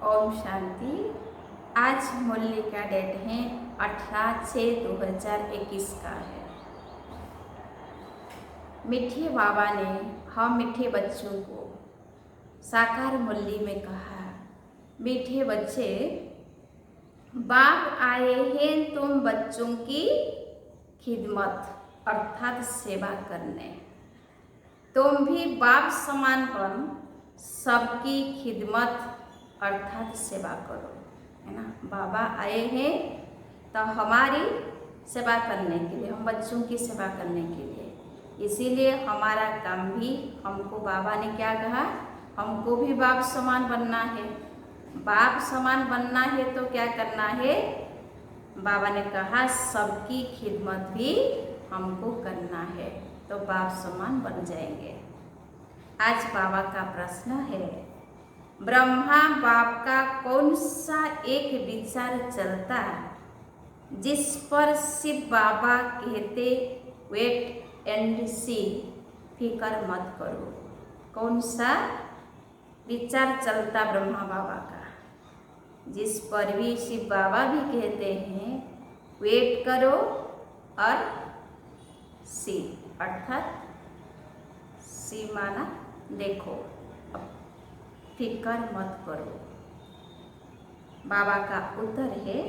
ओम शांति। आज मूल्य का डेट है 18/6/2021 का है। मीठे बाबा ने हम मीठे बच्चों को साकार मूल्य में कहा, मीठे बच्चे, बाप आए हैं तुम बच्चों की खिदमत अर्थात सेवा करने। तुम भी बाप समान बन सबकी खिदमत अर्थात सेवा करो, है ना। बाबा आए हैं तो हमारी सेवा करने के लिए, हम बच्चों की सेवा करने के लिए, इसीलिए हमारा काम भी, हमको बाबा ने क्या कहा, हमको भी बाप समान बनना है। बाप समान बनना है तो क्या करना है, बाबा ने कहा सबकी खिदमत भी हमको करना है, तो बाप समान बन जाएंगे। आज बाबा का प्रश्न है, ब्रह्मा बाप का कौन सा एक विचार चलता जिस पर शिव बाबा कहते वेट एंड सी, फिकर मत करो। कौन सा विचार चलता ब्रह्मा बाबा का जिस पर भी शिव बाबा भी कहते हैं वेट करो और सी अर्थात सी माना देखो, फिकर मत करो। बाबा का उत्तर है,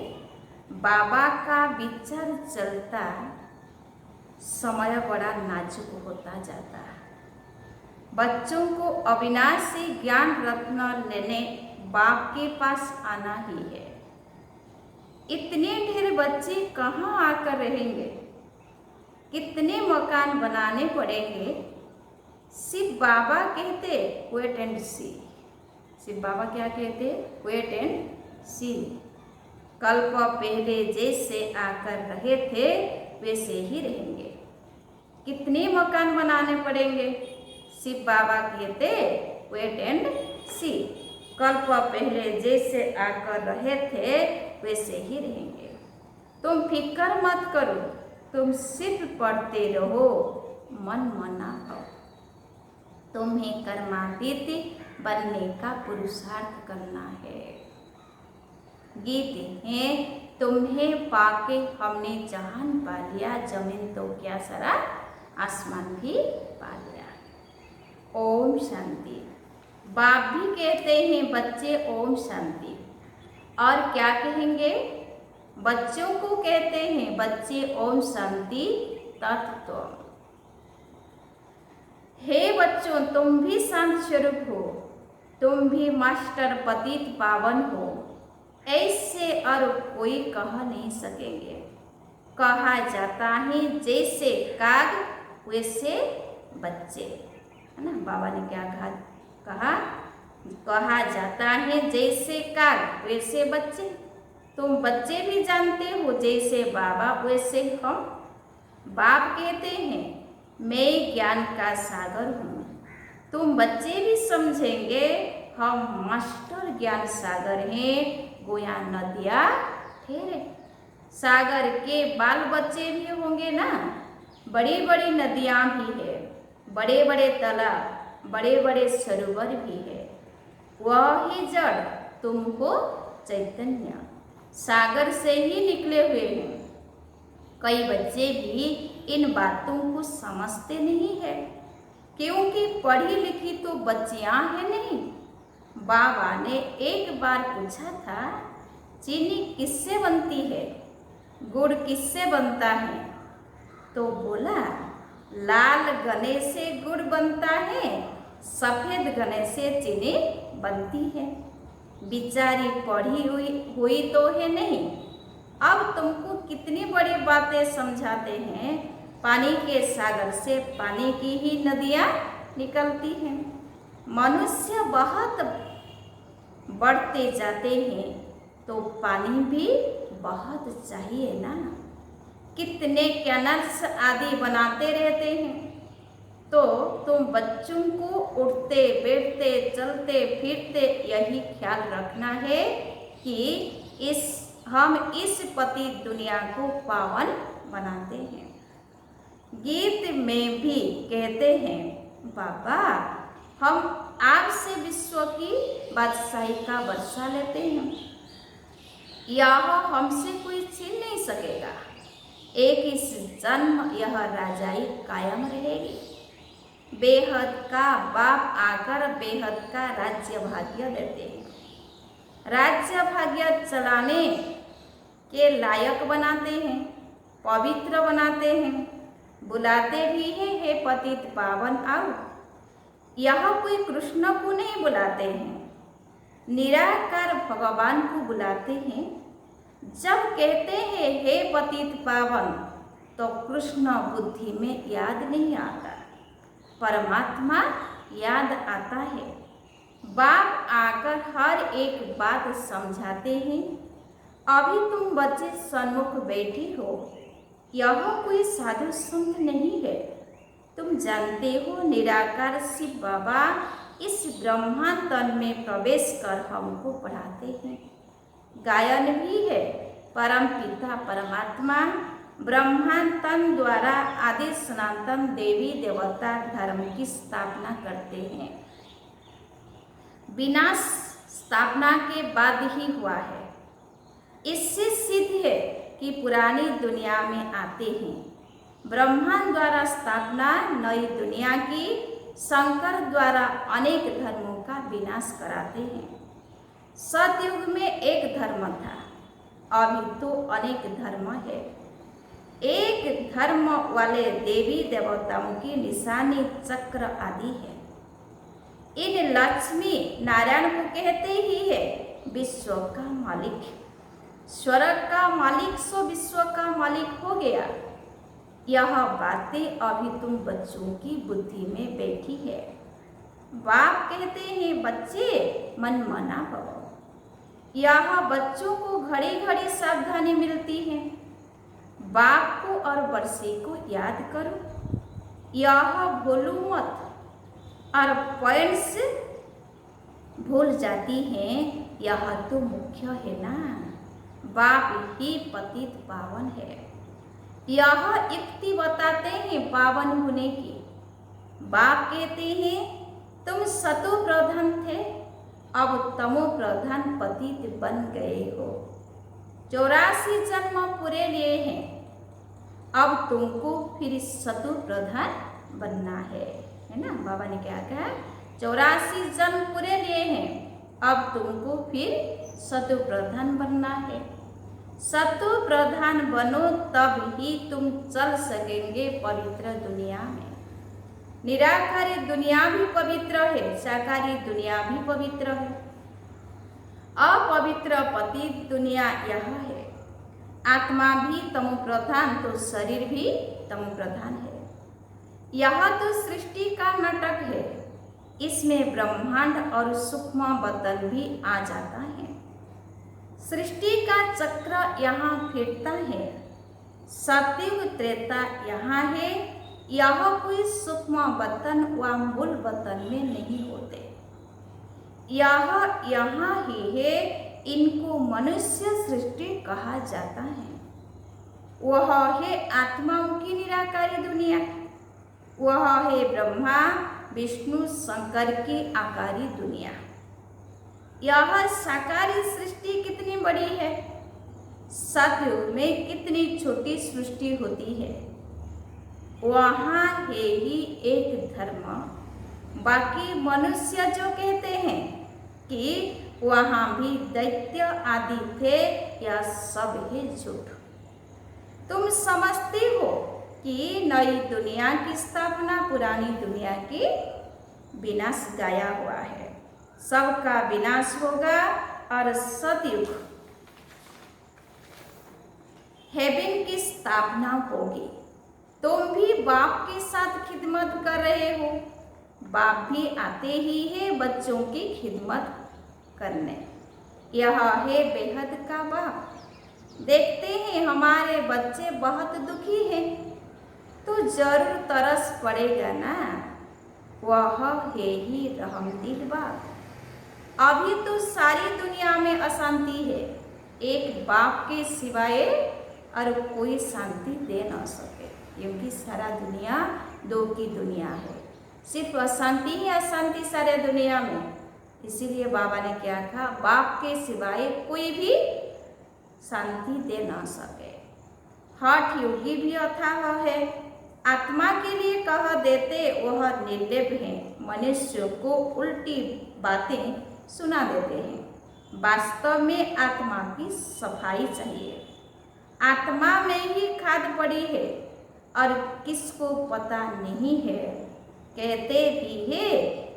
बाबा का विचार चलता समय बड़ा नाजुक होता जाता है। बच्चों को अविनाशी ज्ञान रत्न लेने बाप के पास आना ही है। इतने ढेर बच्चे कहाँ आकर रहेंगे, कितने मकान बनाने पड़ेंगे। शिव बाबा कहते वेट एंड सी, शिव बाबा क्या कहते, वेट एंड सी। कल्प पहले जैसे आकर रहे थे वैसे ही रहेंगे। कितने मकान बनाने पड़ेंगे, शिव बाबा कहते वेट एंड सी। कल्प पहले जैसे आकर रहे थे वैसे ही रहेंगे। तुम फिक्र मत करो, तुम सिर्फ पढ़ते रहो, मन मना हो। तुम्हें कर्मातीत बनने का पुरुषार्थ करना है। गीत है, तुम्हें पाके हमने जहान पा लिया, जमीन तो क्या सारा आसमान भी पा लिया। ओम शांति। बाप भी कहते हैं बच्चे ओम शांति, और क्या कहेंगे, बच्चों को कहते हैं बच्चे ओम शांति तत्व। हे बच्चों, तुम भी शांत स्वरूप हो, तुम भी मास्टर पतित पावन हो, ऐसे और कोई कह नहीं सकेंगे। कहा जाता है जैसे काग वैसे बच्चे, है ना। बाबा ने क्या कहा जाता है जैसे काग वैसे बच्चे। तुम बच्चे भी जानते हो जैसे बाबा वैसे हम। बाप कहते हैं मैं ज्ञान का सागर हूँ। तुम बच्चे भी समझेंगे हम मास्टर ज्ञान सागर हैं, गोया नदियाँ ठहरे। सागर के बाल बच्चे भी होंगे ना, बड़ी बड़ी नदियाँ भी है, बड़े बड़े तालाब, बड़े बड़े सरोवर भी है। वह ही जड़, तुम हो चैतन्य, सागर से ही निकले हुए हैं। कई बच्चे भी इन बातों को समझते नहीं है, क्योंकि पढ़ी लिखी तो बच्चियां हैं नहीं। बाबा ने एक बार पूछा था, चीनी किससे बनती है, गुड़ किससे बनता है, तो बोला लाल गने से गुड़ बनता है, सफ़ेद गने से चीनी बनती है। बिचारी पढ़ी हुई तो है नहीं, अब तुमको कितनी बड़ी बातें समझाते हैं। पानी के सागर से पानी की ही नदियाँ निकलती हैं। मनुष्य बहुत बढ़ते जाते हैं तो पानी भी बहुत चाहिए ना। कितने कैनल्स आदि बनाते रहते हैं, तो तुम बच्चों को उठते बैठते चलते फिरते यही ख्याल रखना है कि हम इस पति दुनिया को पावन बनाते हैं। गीत में भी कहते हैं बाबा हम आपसे विश्व की बादशाही का वर्षा लेते हैं। यह हमसे कोई छीन नहीं सकेगा। एक इस जन्म यह राजाई कायम रहेगी। बेहद का बाप आकर बेहद का राज्य भाग्य देते हैं। राज्य भाग्य चलाने के लायक बनाते हैं, पवित्र बनाते हैं, बुलाते भी हैं, हे पतित पावन आओ। यह कोई कृष्ण को नहीं बुलाते हैं, निराकार भगवान को बुलाते हैं। जब कहते हैं हे पतित पावन, तो कृष्ण बुद्धि में याद नहीं आता, परमात्मा याद आता है। बाप आकर हर एक बात समझाते हैं। अभी तुम बच्चे सन्मुख बैठी हो, यह कोई साधु संत नहीं है। तुम जानते हो निराकार शिव बाबा इस ब्रह्मांड तन में प्रवेश कर हमको पढ़ाते हैं। गायन भी है। परम पिता परमात्मा ब्रह्मांड तन द्वारा आदि सनातन देवी देवता धर्म की स्थापना करते हैं। विनाश स्थापना के बाद ही हुआ है। इससे सिद्ध है कि पुरानी दुनिया में आते हैं। ब्रह्मांड द्वारा स्थापना नई दुनिया की, शंकर द्वारा अनेक धर्मों का विनाश कराते हैं। सतयुग में एक धर्म था, अभी तो अनेक धर्म है। एक धर्म वाले देवी देवताओं की निशानी चक्र आदि है। इन लक्ष्मी नारायण को कहते ही है विश्व का मालिक। स्वर्ग का मालिक सो विश्व का मालिक हो गया। यह बातें अभी तुम बच्चों की बुद्धि में बैठी है। बाप कहते हैं बच्चे मन मना भव। यह बच्चों को घड़ी घड़ी सावधानी मिलती है। बाप को और वर्षे को याद करो। यह भूलो मत। और पॉइंट्स भूल जाती हैं, यह तो मुख्य है ना। बाप ही पतित पावन है। यह युक्ति बताते हैं पावन होने की। बाप कहते हैं तुम सतो प्रधान थे, अब तमो प्रधान पतित बन गए हो। 84 जन्म पूरे लिए हैं, अब तुमको फिर सतो प्रधान बनना है ना। बाबा ने क्या कहा? 84 जन्म पूरे लिए हैं, अब तुमको फिर सतो प्रधान बनना है। सतो प्रधान बनो तब ही तुम चल सकेंगे पवित्र दुनिया में। निराकारी दुनिया भी पवित्र है, साकारी दुनिया भी पवित्र है। अपवित्र पतित दुनिया यह है। आत्मा भी तमो प्रधान तो शरीर भी तमो प्रधान है। यह तो सृष्टि का नाटक है। इसमें ब्रह्मांड और सूक्ष्म बदन भी आ जाता है। सृष्टि का चक्र यहाँ फिरता है। सतयुग त्रेता यहाँ है। यह कोई सूक्ष्म बदन व मूल बदन में नहीं होते। यह यहाँ ही है। इनको मनुष्य सृष्टि कहा जाता है। वह है आत्माओं की निराकारी दुनिया। वह है ब्रह्मा विष्णु शंकर की आकारी दुनिया। यह साकारी सृष्टि कितनी बड़ी है। सतयुग में कितनी छोटी सृष्टि होती है। वहाँ है ही एक धर्म। बाकी मनुष्य जो कहते हैं कि वहाँ भी दैत्य आदि थे, यह सब है झूठ। तुम समझते हो कि नई दुनिया की स्थापना पुरानी दुनिया की विनाश गाया हुआ है। सबका विनाश होगा और सतयुग हेवन की स्थापना होगी। तुम भी बाप के साथ खिदमत कर रहे हो। बाप भी आते ही है बच्चों की खिदमत करने। यह है बेहद का बाप। देखते हैं हमारे बच्चे बहुत दुखी हैं, तो जरूर तरस पड़ेगा ना। वह है ही रहमदिल बाप। अभी तो सारी दुनिया में अशांति है। एक बाप के सिवाय और कोई शांति दे न सके, क्योंकि सारा दुनिया दो की दुनिया है। सिर्फ अशांति ही अशांति सारे दुनिया में। इसीलिए बाबा ने क्या कहा, बाप के सिवाय कोई भी शांति दे ना सके। हठ योगी भी अथाह है, आत्मा के लिए कह देते वह निर्लेप है, मनुष्य को उल्टी बातें सुना देते हैं। वास्तव में आत्मा की सफाई चाहिए। आत्मा में ही खाद पड़ी है और किसको पता नहीं है। कहते भी है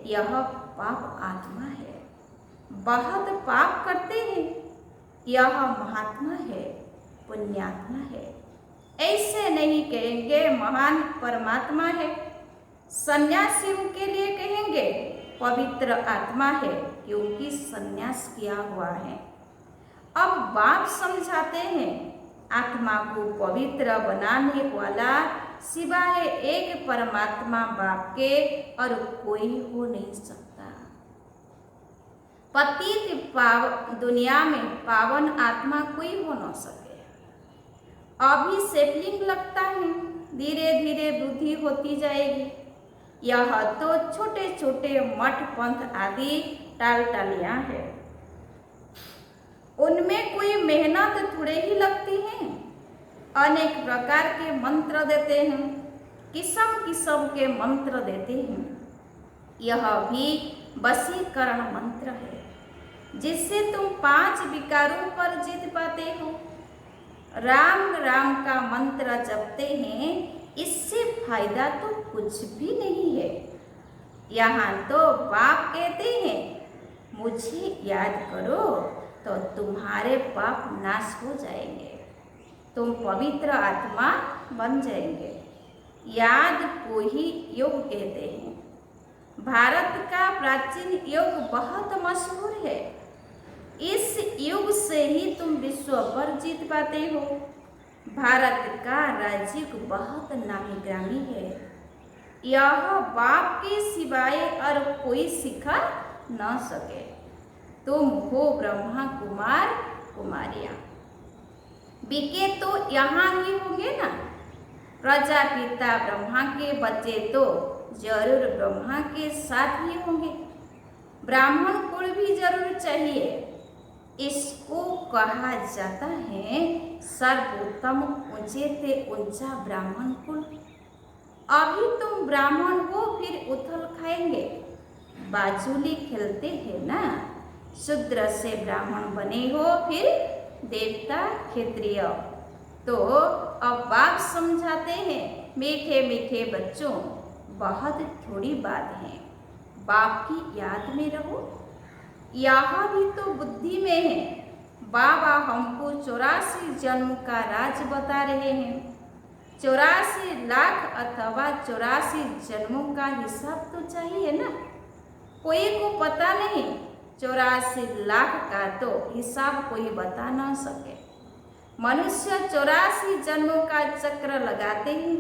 यह पाप आत्मा है, बहुत पाप करते हैं, यह महात्मा है, पुण्यात्मा है। ऐसे नहीं कहेंगे महान परमात्मा है। सन्यासियों के लिए कहेंगे पवित्र आत्मा है, क्योंकि सन्यास किया हुआ है। अब बाप समझाते हैं आत्मा को पवित्र बनाने वाला सिवाय एक परमात्मा बाप के और कोई हो नहीं सकता। पतित दुनिया में पावन आत्मा कोई हो न सके। अभी सेपलिंग लगता है, धीरे धीरे वृद्धि होती जाएगी। यह तो छोटे छोटे मठ पंथ आदि टालटालियां हैं, उनमें कोई मेहनत थोड़े ही लगती है। अनेक प्रकार के मंत्र देते हैं, किस्म किस्म के मंत्र देते हैं। यह भी वशीकरण मंत्र है, जिससे तुम 5 विकारों पर जीत पाते हो। राम राम का मंत्र जपते हैं, इससे फायदा तो कुछ भी नहीं है। यहाँ तो बाप कहते हैं मुझे याद करो तो तुम्हारे पाप नाश हो जाएंगे, तुम पवित्र आत्मा बन जाएंगे। याद को ही योग कहते हैं। भारत का प्राचीन योग बहुत मशहूर है। इस युग से ही तुम विश्व पर जीत पाते हो। भारत का राजयोग बहुत नामी ग्रामी है। यह बाप के सिवाय और कोई सिखा न सके। तुम हो ब्रह्मा कुमार कुमारियां। बीके तो यहाँ ही होंगे ना। प्रजापिता ब्रह्मा के बच्चे तो जरूर ब्रह्मा के साथ ही होंगे। ब्राह्मण कुल भी जरूर चाहिए। इसको कहा जाता है सर्वोत्तम ऊंचे से ऊंचा ब्राह्मण कुल। अभी तुम ब्राह्मण हो, फिर उथल खाएंगे। बाजुली खेलते हैं ना। शूद्र से ब्राह्मण बने हो, फिर देवता क्षत्रिय। तो अब बाप समझाते हैं मीठे मीठे बच्चों, बहुत थोड़ी बात है, बाप की याद में रहो। यहाँ भी तो बुद्धि में है। बाबा हमको 84 जन्म का राज बता रहे हैं। 84 लाख अथवा 84 जन्मों का हिसाब तो चाहिए ना। कोई को पता नहीं, 84 लाख का तो हिसाब कोई बता ना सके। मनुष्य 84 जन्मों का चक्र लगाते हैं।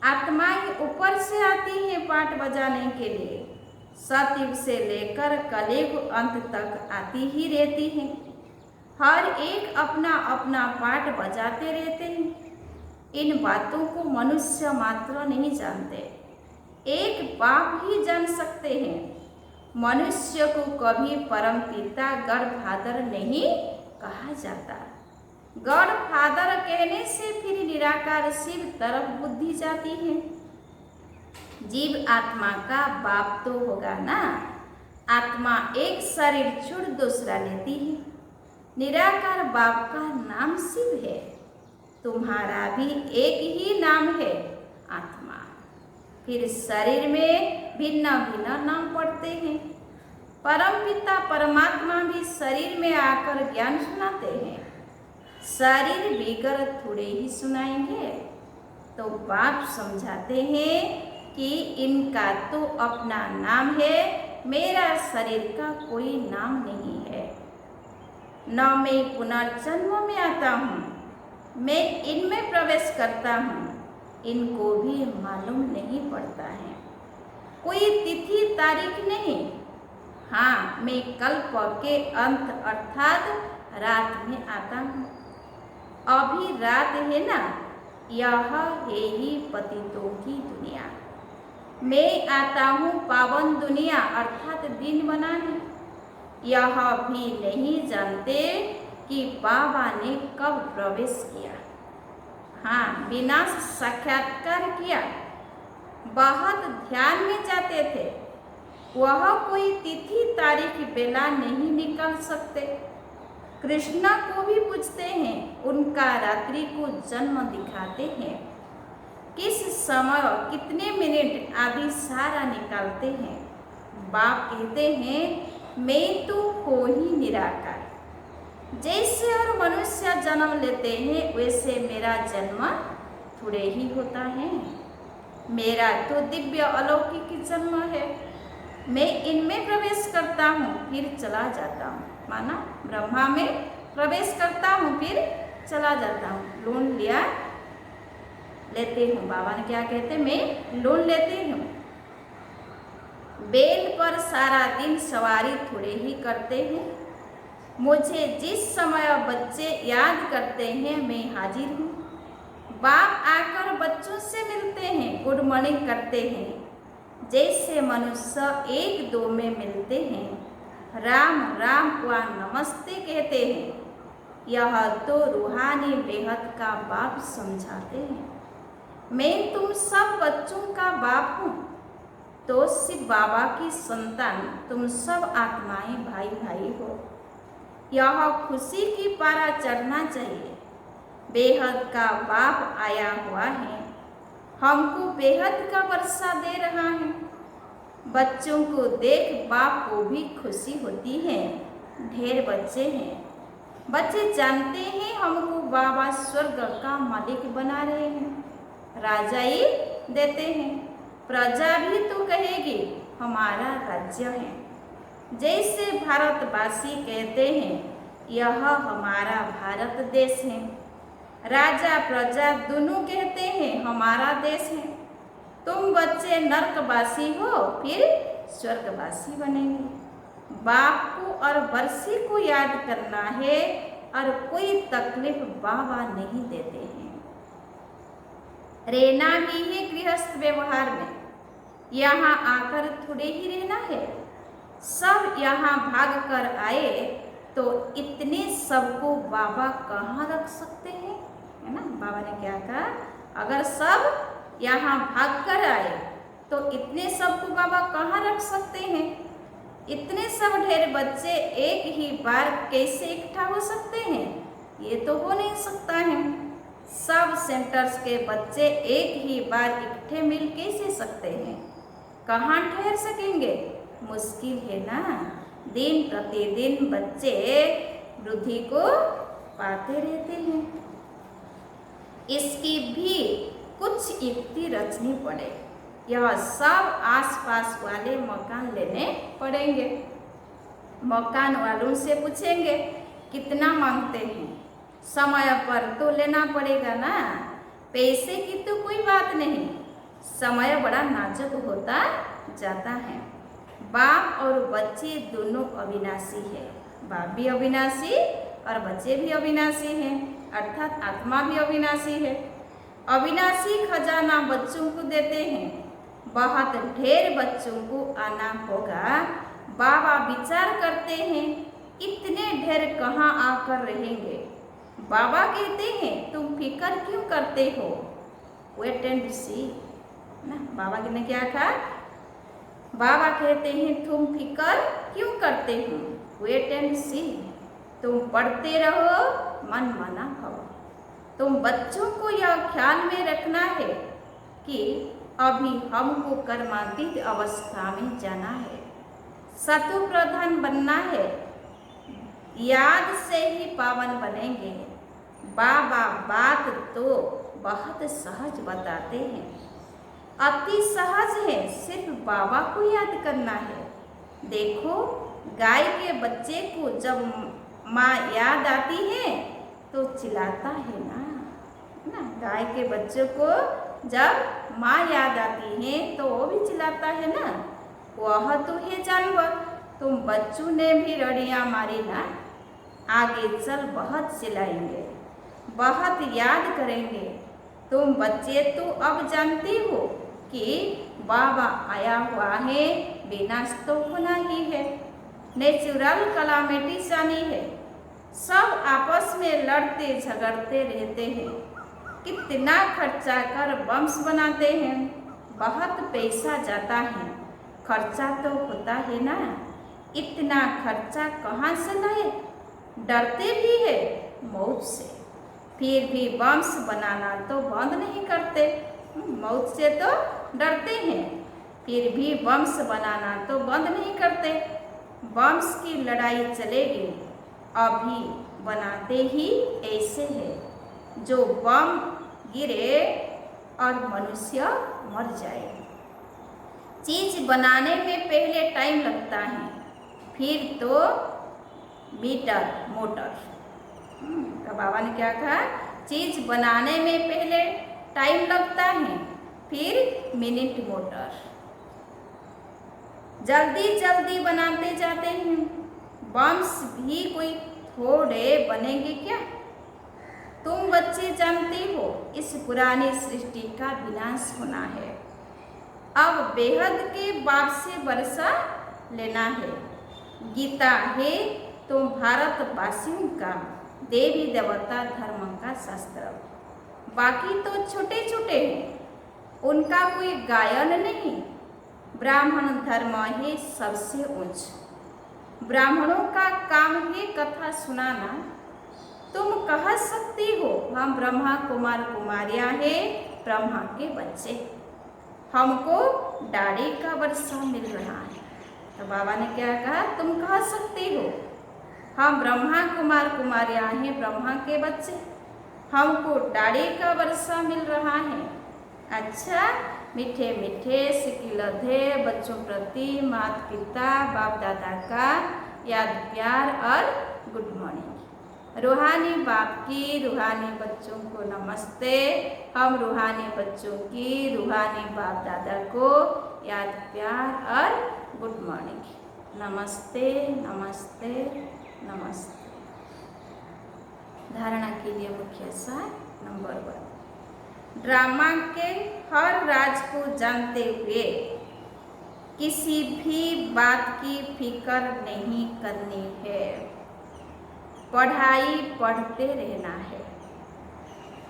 आत्माएं ऊपर से आती हैं पाठ बजाने के लिए। सतयुग से लेकर कलयुग अंत तक आती ही रहती हैं। हर एक अपना अपना पाठ बजाते रहते हैं। इन बातों को मनुष्य मात्र नहीं जानते, एक बाप ही जान सकते हैं। मनुष्य को कभी परम पिता गॉडफादर नहीं कहा जाता। गॉडफादर कहने से फिर निराकार शिव तरफ बुद्धि जाती है। जीव आत्मा का बाप तो होगा ना। आत्मा एक शरीर छोड़ दूसरा लेती है। निराकार बाप का नाम शिव है। तुम्हारा भी एक ही नाम है, आत्मा। फिर शरीर में भिन्न भिन्न नाम पड़ते हैं। परम पिता परमात्मा भी शरीर में आकर ज्ञान सुनाते हैं। शरीर बिगर थोड़े ही सुनाएंगे। तो बाप समझाते हैं कि इनका तो अपना नाम है, मेरा शरीर का कोई नाम नहीं है। न मैं पुनर्जन्म में आता हूँ, मैं इनमें प्रवेश करता हूँ, इनको भी मालूम नहीं पड़ता है। कोई तिथि तारीख नहीं। हाँ, मैं कल्प के अंत अर्थात रात में आता हूँ। अभी रात है ना। यह है ही पतितों की दुनिया। मैं आता हूँ पावन दुनिया अर्थात दिन बनाने। यह भी नहीं जानते कि बाबा ने कब प्रवेश किया। हाँ, बिना साक्षात्कार किया बहुत ध्यान में जाते थे। वह कोई तिथि तारीख बेला नहीं निकाल सकते। कृष्णा को भी पूछते हैं, उनका रात्रि को जन्म दिखाते हैं, किस समय कितने मिनट आदि सारा निकालते हैं। बाप कहते हैं, मैं तो हो ही निराकार। जैसे और मनुष्य जन्म लेते हैं वैसे मेरा जन्म थोड़े ही होता है। मेरा तो दिव्य अलौकिक जन्म है। मैं इनमें प्रवेश करता हूँ फिर चला जाता हूँ। माना ब्रह्मा में प्रवेश करता हूँ फिर चला जाता हूँ। लोन लिया लेते हूँ। बाबा ने क्या कहते, मैं लोन लेती हूँ। बैल पर सारा दिन सवारी थोड़े ही करते हैं। मुझे जिस समय बच्चे याद करते हैं मैं हाजिर हूँ। बाप आकर बच्चों से मिलते हैं, गुड मॉर्निंग करते हैं, जैसे मनुष्य एक दो में मिलते हैं। राम राम व नमस्ते कहते हैं। यह तो रूहानी बेहद का बाप समझाते हैं। मैं तुम सब बच्चों का बाप हूँ, तो शिव बाबा की संतान तुम सब आत्माएं भाई भाई हो। यह खुशी की पारा चढ़ना चाहिए। बेहद का बाप आया हुआ है, हमको बेहद का वर्षा दे रहा है। बच्चों को देख बाप को भी खुशी होती है। ढेर बच्चे हैं। बच्चे जानते हैं हमको बाबा स्वर्ग का मालिक बना रहे हैं, राजाई देते हैं। प्रजा भी तो कहेगी हमारा राज्य है। जैसे भारतवासी कहते हैं यह हमारा भारत देश है। राजा प्रजा दोनों कहते हैं हमारा देश है। तुम बच्चे नरकवासी हो फिर स्वर्गवासी बनेंगे। बाप को और वर्षी को याद करना है और कोई तकलीफ बाबा नहीं देते हैं। रहना भी है गृहस्थ व्यवहार में। यहाँ आकर थोड़े ही रहना है। सब यहाँ भाग कर आए तो इतने सबको बाबा कहाँ रख सकते हैं, है ना। बाबा ने क्या कहा, अगर सब यहाँ भाग कर आए तो इतने सबको बाबा कहाँ रख सकते हैं। इतने सब ढेर बच्चे एक ही बार कैसे इकट्ठा हो सकते हैं, ये तो हो नहीं सकता है। सब सेंटर्स के बच्चे एक ही बार इकट्ठे मिल कैसे सकते हैं, कहाँ ठहर सकेंगे, मुश्किल है ना। दिन प्रतिदिन बच्चे वृद्धि को पाते रहते हैं। इसकी भी कुछ युक्ति रचनी पड़े। यह सब आसपास वाले मकान लेने पड़ेंगे। मकान वालों से पूछेंगे कितना मांगते हैं, समय पर तो लेना पड़ेगा ना। पैसे की तो कोई बात नहीं, समय बड़ा नाजुक होता जाता है। बाप और बच्चे दोनों अविनाशी है। बाप भी अविनाशी और बच्चे भी अविनाशी हैं, अर्थात आत्मा भी अविनाशी है। अविनाशी खजाना बच्चों को देते हैं। बहुत ढेर बच्चों को आना होगा। बाबा विचार करते हैं इतने ढेर कहाँ आकर रहेंगे। बाबा कहते हैं तुम फिक्र क्यों करते हो, वेट एंड सी ना। बाबा ने क्या कहा, बाबा कहते हैं तुम फिक्र क्यों करते हो, वेट एंड सी। तुम पढ़ते रहो, मन माना भव। तुम बच्चों को यह ख्याल में रखना है कि अभी हमको कर्मातीत अवस्था में जाना है, सतु प्रधान बनना है। याद से ही पावन बनेंगे। बाबा बात तो बहुत सहज बताते हैं, अति सहज है। सिर्फ बाबा को याद करना है। देखो गाय के बच्चे को जब माँ याद आती है तो चिल्लाता है ना। गाय के बच्चे को जब माँ याद आती है तो वो भी चिल्लाता है ना। वह तो है जानवर। तुम बच्चों ने भी रड़ियाँ मारी ना। आगे चल बहुत चिल्लाएंगे, बहुत याद करेंगे। तुम बच्चे तो अब जानते हो कि बाबा आया हुआ है, विनाश तो होना ही है, नेचुरल कलामिटी जानी है। सब आपस में लड़ते झगड़ते रहते हैं, कितना खर्चा कर बम्स बनाते हैं, बहुत पैसा जाता है, खर्चा तो होता है ना, इतना खर्चा कहाँ से लाए, डरते भी है मौत से, फिर भी बम्स बनाना तो बंद नहीं करते। मौत से तो डरते हैं, फिर भी बम्स बनाना तो बंद नहीं करते। बम्स की लड़ाई चलेगी, अभी बनाते ही ऐसे है जो बम गिरे और मनुष्य मर जाए। चीज बनाने में पहले टाइम लगता है, फिर तो मीटर मोटर। तो बाबा ने क्या कहा, चीज बनाने में पहले टाइम लगता है, फिर मिनट मोटर। जल्दी जल्दी बनाते जाते हैं, बम्स भी कोई थोड़े बनेंगे क्या। तुम बच्चे जानते हो इस पुरानी सृष्टि का विनाश होना है, अब बेहद के बाप से वर्षा लेना है। गीता है तो भारतवासियों का देवी देवता धर्म का शास्त्र, बाकी तो छोटे छोटे हैं, उनका कोई गायन नहीं। ब्राह्मण धर्म है सबसे उच्च, ब्राह्मणों का काम है कथा सुनाना। तुम कह सकती हो हम ब्रह्मा कुमार कुमारियां हैं, ब्रह्मा के बच्चे, हमको दाढ़ी का वर्षा मिल रहा है। तो बाबा ने क्या कहा, तुम कह सकती हो हम ब्रह्मा कुमार कुमारियां हैं, ब्रह्मा के बच्चे, हमको दाढ़ी का वर्षा मिल रहा है। अच्छा, मीठे मीठे सिकिलधे बच्चों प्रति माता पिता बाप दादा का याद प्यार और गुड मॉर्निंग। रूहानी बाप की रूहानी बच्चों को नमस्ते, हम रूहानी बच्चों की रूहानी बाप दादा को याद प्यार और गुड मॉर्निंग। नमस्ते नमस्ते नमस्ते। धारणा के लिए मुख्य सार नंबर 1, ड्रामा के हर राज को जानते हुए किसी भी बात की फिक्र नहीं करनी है, पढ़ाई पढ़ते रहना है,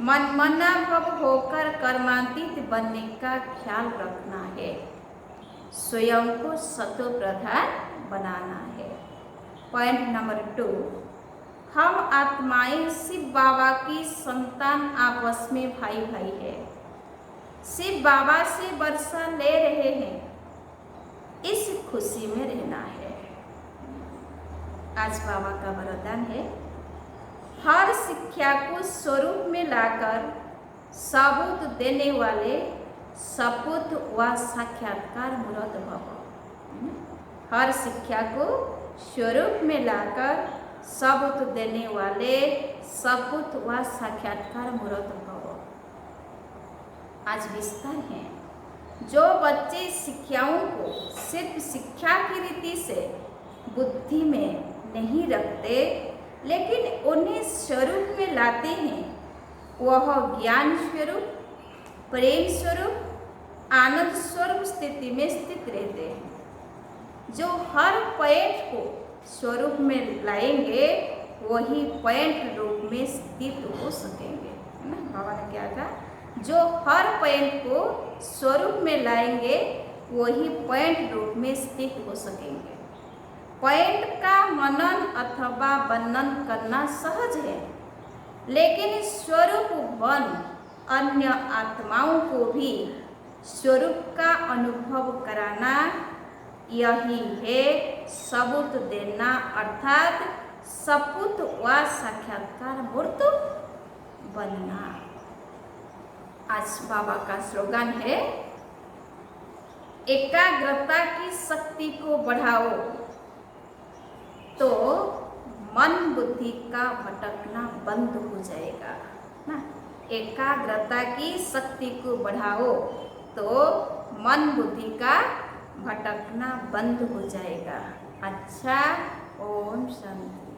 मनमना भव होकर कर्मातीत बनने का ख्याल रखना है, स्वयं को सतो प्रधान बनाना है। पॉइंट नंबर 2, हम आत्माएं शिव बाबा की संतान आपस में भाई भाई है, शिव बाबा से वर्षा ले रहे हैं, इस खुशी में रहना है। आज बाबा का वरदान है, हर शिक्षा को स्वरूप में लाकर सबूत देने वाले सपूत व साक्षात्कार मूर्त भव। हर शिक्षा को स्वरूप में लाकर सबूत देने वाले सपूत व साक्षात्कार मूर्त भव। आज विस्तार है, जो बच्चे शिक्षाओं को सिर्फ शिक्षा की रीति से बुद्धि में नहीं रखते, लेकिन उन्हें स्वरूप में लाते हैं, वह ज्ञान स्वरूप, प्रेम स्वरूप, आनंद स्वरूप स्थिति में स्थित रहते हैं। जो हर पॉइंट को स्वरूप में लाएंगे, वही पॉइंट रूप में स्थित हो सकेंगे, है ना। बाबा ने क्या कहा, जो हर पॉइंट को स्वरूप में लाएंगे, वही पॉइंट रूप में स्थित हो सकेंगे। पॉइंट का मनन अथवा वर्णन करना सहज है, लेकिन स्वरूप वन अन्य आत्माओं को भी स्वरूप का अनुभव कराना, यही है सबूत देना, अर्थात सपूत व साक्षात्कार मूर्त बनना। आज बाबा का स्लोगन है, एकाग्रता की शक्ति को बढ़ाओ तो मन बुद्धि का भटकना बंद हो जाएगा ना। एकाग्रता की शक्ति को बढ़ाओ तो मन बुद्धि का भटकना बंद हो जाएगा। अच्छा, ओम शांति।